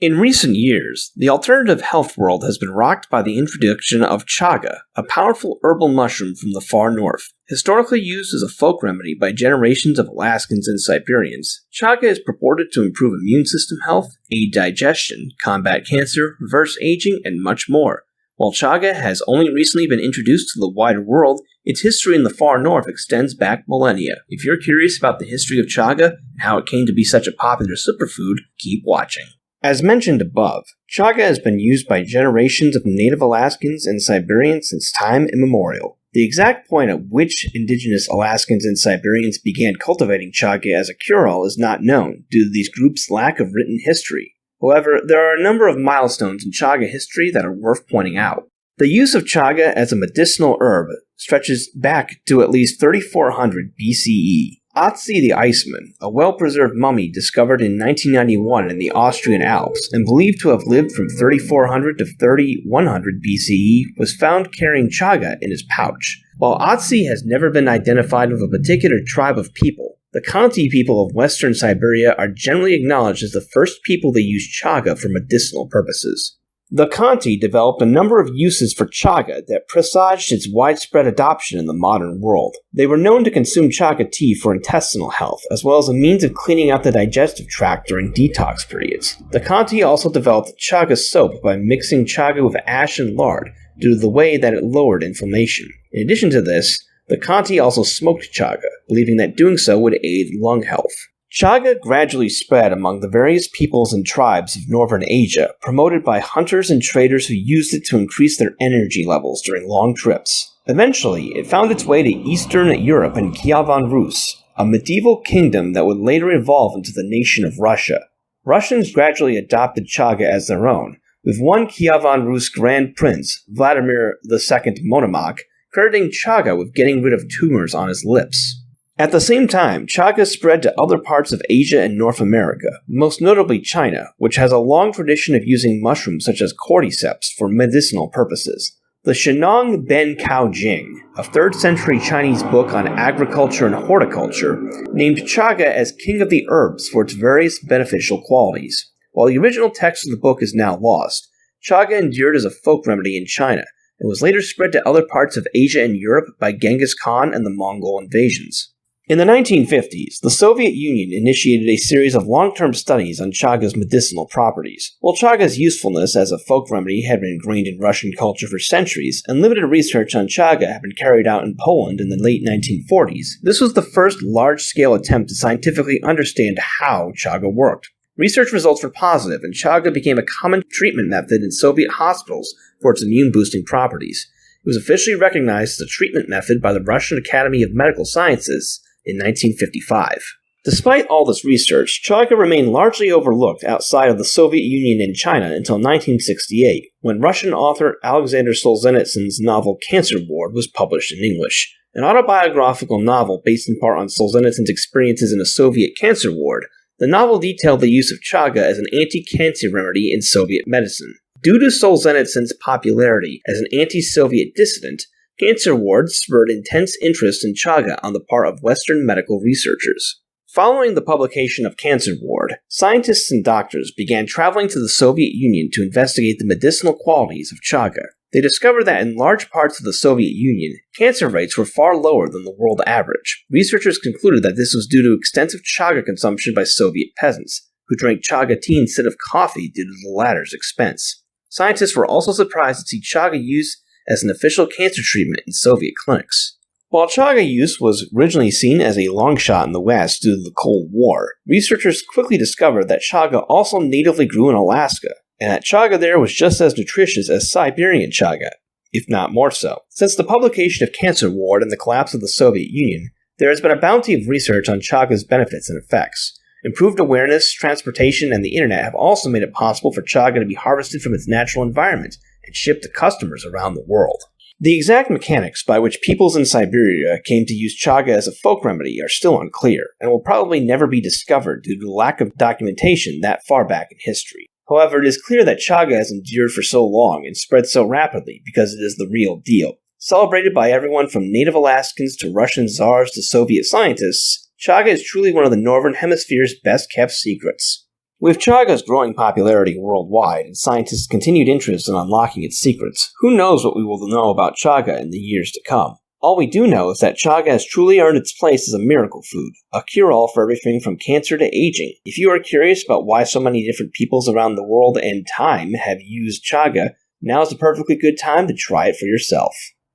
In recent years, the alternative health world has been rocked by the introduction of chaga, a powerful herbal mushroom from the far north. Historically used as a folk remedy by generations of Alaskans and Siberians, chaga is purported to improve immune system health, aid digestion, combat cancer, reverse aging, and much more. While chaga has only recently been introduced to the wider world, its history in the far north extends back millennia. If you're curious about the history of chaga and how it came to be such a popular superfood, keep watching. As mentioned above, chaga has been used by generations of native Alaskans and Siberians since time immemorial. The exact point at which indigenous Alaskans and Siberians began cultivating chaga as a cure-all is not known due to these groups' lack of written history. However, there are a number of milestones in chaga history that are worth pointing out. The use of chaga as a medicinal herb stretches back to at least 3400 BCE. Otzi the Iceman, a well-preserved mummy discovered in 1991 in the Austrian Alps and believed to have lived from 3400 to 3100 BCE, was found carrying chaga in his pouch. While Otzi has never been identified with a particular tribe of people, the Khanty people of western Siberia are generally acknowledged as the first people to use chaga for medicinal purposes. The Khanty developed a number of uses for chaga that presaged its widespread adoption in the modern world. They were known to consume chaga tea for intestinal health, as well as a means of cleaning out the digestive tract during detox periods. The Khanty also developed chaga soap by mixing chaga with ash and lard due to the way that it lowered inflammation. In addition to this, the Khanty also smoked chaga, believing that doing so would aid lung health. Chaga gradually spread among the various peoples and tribes of northern Asia, promoted by hunters and traders who used it to increase their energy levels during long trips. Eventually, it found its way to Eastern Europe and Kievan Rus, a medieval kingdom that would later evolve into the nation of Russia. Russians gradually adopted chaga as their own, with one Kievan Rus Grand Prince, Vladimir II Monomakh, crediting chaga with getting rid of tumors on his lips. At the same time, chaga spread to other parts of Asia and North America, most notably China, which has a long tradition of using mushrooms such as cordyceps for medicinal purposes. The Shenong Ben Cao Jing, a 3rd century Chinese book on agriculture and horticulture, named chaga as king of the herbs for its various beneficial qualities. While the original text of the book is now lost, chaga endured as a folk remedy in China, and was later spread to other parts of Asia and Europe by Genghis Khan and the Mongol invasions. In the 1950s, the Soviet Union initiated a series of long-term studies on chaga's medicinal properties. While chaga's usefulness as a folk remedy had been ingrained in Russian culture for centuries, and limited research on chaga had been carried out in Poland in the late 1940s, this was the first large-scale attempt to scientifically understand how chaga worked. Research results were positive, and chaga became a common treatment method in Soviet hospitals for its immune-boosting properties. It was officially recognized as a treatment method by the Russian Academy of Medical Sciences in 1955. Despite all this research, chaga remained largely overlooked outside of the Soviet Union and China until 1968, when Russian author Alexander Solzhenitsyn's novel Cancer Ward was published in English. An autobiographical novel based in part on Solzhenitsyn's experiences in a Soviet cancer ward, the novel detailed the use of chaga as an anti-cancer remedy in Soviet medicine. Due to Solzhenitsyn's popularity as an anti-Soviet dissident, Cancer Ward spurred intense interest in chaga on the part of Western medical researchers. Following the publication of Cancer Ward, scientists and doctors began traveling to the Soviet Union to investigate the medicinal qualities of chaga. They discovered that in large parts of the Soviet Union, cancer rates were far lower than the world average. Researchers concluded that this was due to extensive chaga consumption by Soviet peasants, who drank chaga tea instead of coffee due to the latter's expense. Scientists were also surprised to see chaga used as an official cancer treatment in Soviet clinics. While chaga use was originally seen as a long shot in the West due to the Cold War, researchers quickly discovered that chaga also natively grew in Alaska, and that chaga there was just as nutritious as Siberian chaga, if not more so. Since the publication of Cancer Ward and the collapse of the Soviet Union, there has been a bounty of research on chaga's benefits and effects. Improved awareness, transportation, and the internet have also made it possible for chaga to be harvested from its natural environment and shipped to customers around the world. The exact mechanics by which peoples in Siberia came to use chaga as a folk remedy are still unclear, and will probably never be discovered due to the lack of documentation that far back in history. However, it is clear that chaga has endured for so long and spread so rapidly because it is the real deal. Celebrated by everyone from native Alaskans to Russian czars to Soviet scientists, chaga is truly one of the Northern Hemisphere's best-kept secrets. With Chaga's growing popularity worldwide and scientists' continued interest in unlocking its secrets, who knows what we will know about Chaga in the years to come. All we do know is that Chaga has truly earned its place as a miracle food, a cure-all for everything from cancer to aging. If you are curious about why so many different peoples around the world and time have used Chaga, now is the perfectly good time to try it for yourself.